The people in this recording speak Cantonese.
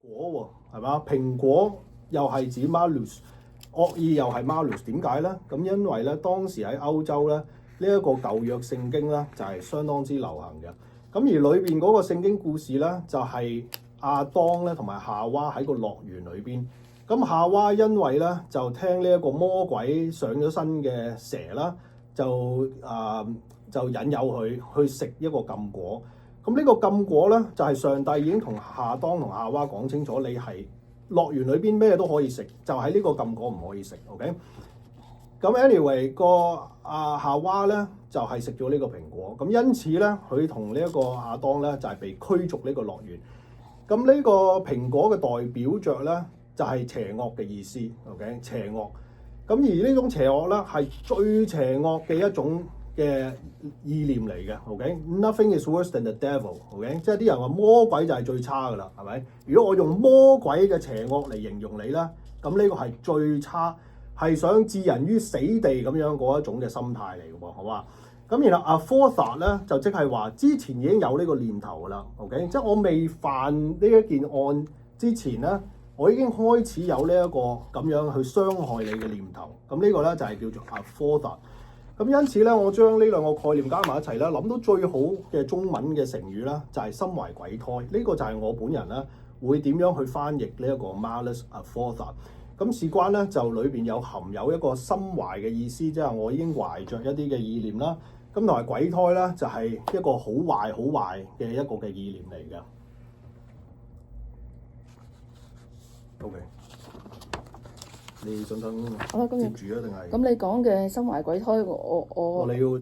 果喎，係嘛？蘋果又係指 malus， 惡意又係 malus， 點解咧？咁因為咧當時喺歐洲咧呢一個舊約聖經咧就係相當之流行嘅。咁而裏邊嗰個聖經故事咧就係亞當咧同埋夏娃喺個樂園裏邊。咁夏娃因為咧就聽呢一個魔鬼上咗身嘅蛇啦，就引誘佢去食一個禁果。咁呢個禁果咧，就係上帝已經同亞當同夏娃講清楚，你係樂園裏邊咩都可以食，就係呢個禁果唔可以食。OK，咁 anyway 個夏娃咧就係食咗呢個蘋果，咁因此咧佢同呢一個亞當咧就係被驅逐呢個樂園。咁呢個蘋果嘅代表着咧就係邪惡嘅意思。OK， 邪惡。咁而呢種邪惡咧係最邪惡嘅一種嘅意念嚟嘅。OK，nothing is worse than the devil。OK， 即係啲人話魔鬼就係最差噶啦，係咪？如果我用魔鬼嘅邪惡嚟形容你咧，咁呢個係最差，係想置人於死地咁樣嗰一種嘅心態嚟嘅喎，好嘛？咁然後 aforethought 咧就即係話之前已經有呢個念頭噶啦。OK， 即係我未犯呢一件案之前咧，我已經開始有呢一個咁樣去傷害你嘅念頭。咁呢個咧就係叫做 aforethought。咁因此咧，我將呢兩個概念加埋一齊咧，諗到最好嘅中文嘅成語咧，就係心懷鬼胎。呢個就係我本人咧會點樣去翻譯呢一個 malus aforethought。咁事關咧就裏邊含有一個心懷嘅意思，即係我已經懷着一啲嘅意念啦。咁同埋鬼胎咧就係一個好壞好壞嘅一個嘅意念嚟嘅。OK。你想接住啊？定係？咁你講嘅心懷鬼胎，我你要。